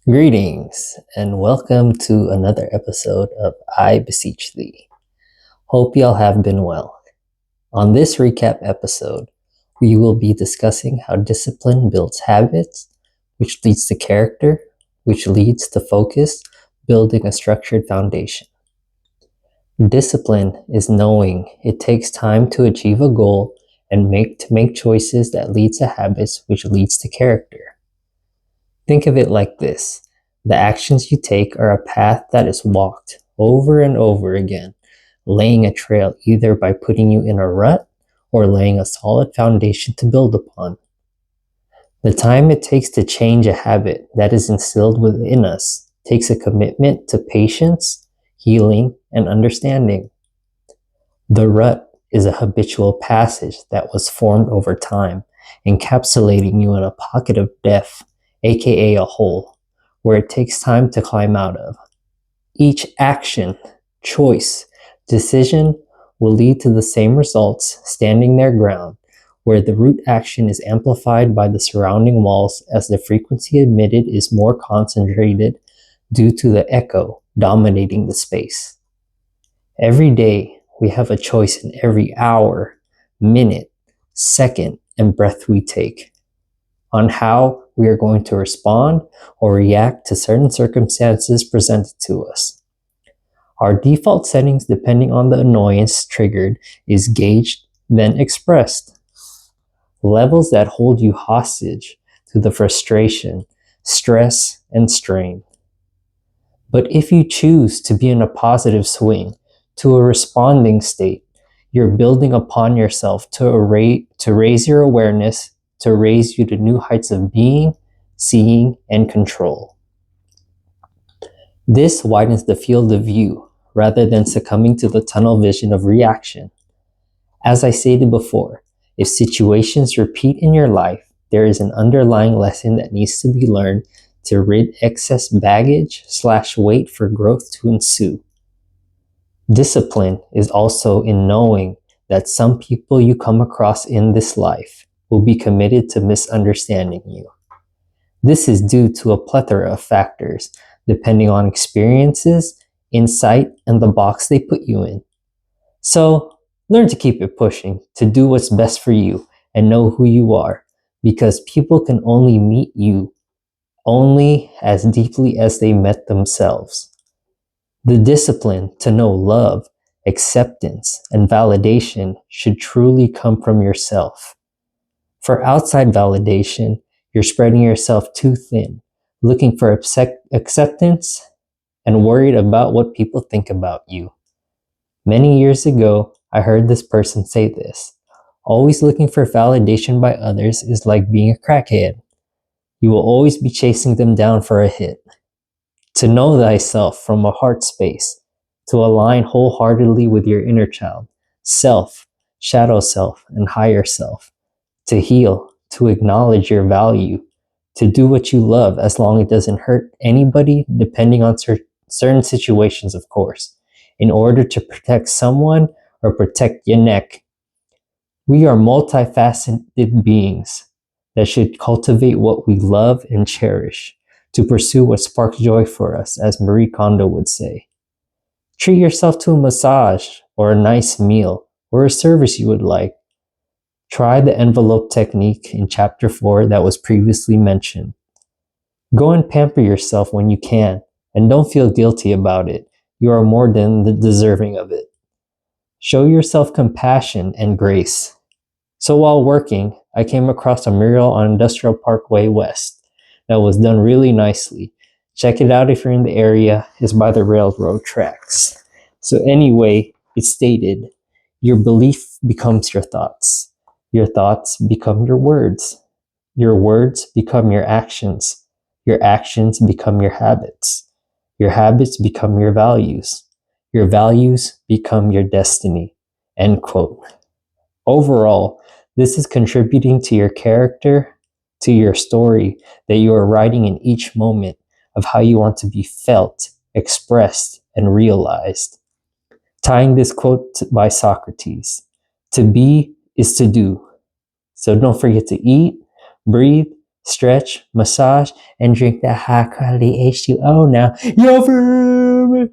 Greetings and welcome to another episode of I Beseech Thee. Hope y'all have been well. On this recap episode, we will be discussing how discipline builds habits, which leads to character, which leads to focus, building a structured foundation. Discipline is knowing it takes time to achieve a goal and make choices that lead to habits, which leads to character. Think of it like this. The actions you take are a path that is walked over and over again, laying a trail either by putting you in a rut or laying a solid foundation to build upon. The time it takes to change a habit that is instilled within us takes a commitment to patience, healing, and understanding. The rut is a habitual passage that was formed over time, encapsulating you in a pocket of death, aka a hole, where it takes time to climb out of. Each action, choice, decision will lead to the same results standing their ground, where the root action is amplified by the surrounding walls as the frequency emitted is more concentrated due to the echo dominating the space. Every day, we have a choice in every hour, minute, second, and breath we take on how we are going to respond or react to certain circumstances presented to us. Our default settings, depending on the annoyance triggered, is gauged, then expressed. Levels that hold you hostage to the frustration, stress, and strain. But if you choose to be in a positive swing, to a responding state, you're building upon yourself to raise your awareness, to raise you to new heights of being, seeing, and control. This widens the field of view rather than succumbing to the tunnel vision of reaction. As I stated before, if situations repeat in your life, there is an underlying lesson that needs to be learned to rid excess baggage / wait for growth to ensue. Discipline is also in knowing that some people you come across in this life will be committed to misunderstanding you. This is due to a plethora of factors, depending on experiences, insight, and the box they put you in. So, learn to keep it pushing, to do what's best for you, and know who you are, because people can only meet you only as deeply as they met themselves. The discipline to know love, acceptance, and validation should truly come from yourself. For outside validation, you're spreading yourself too thin, looking for acceptance and worried about what people think about you. Many years ago, I heard this person say this: always looking for validation by others is like being a crackhead. You will always be chasing them down for a hit. To know thyself from a heart space, to align wholeheartedly with your inner child, self, shadow self, and higher self. To heal, to acknowledge your value, to do what you love as long as it doesn't hurt anybody, depending on certain situations, of course, in order to protect someone or protect your neck. We are multifaceted beings that should cultivate what we love and cherish, to pursue what sparks joy for us, as Marie Kondo would say. Treat yourself to a massage or a nice meal or a service you would like. Try the envelope technique in chapter 4 that was previously mentioned. Go and pamper yourself when you can, and don't feel guilty about it. You are more than deserving of it. Show yourself compassion and grace. So while working, I came across a mural on Industrial Parkway West that was done really nicely. Check it out if you're in the area. It's by the railroad tracks. So anyway, it stated, your belief becomes your thoughts. Your thoughts become your words. Your words become your actions. Your actions become your habits. Your habits become your values. Your values become your destiny. End quote. Overall, this is contributing to your character, to your story that you are writing in each moment of how you want to be felt, expressed, and realized. Tying this quote by Socrates, to be is to do. So don't forget to eat, breathe, Stretch, massage, and drink that high quality H2O now. Yo,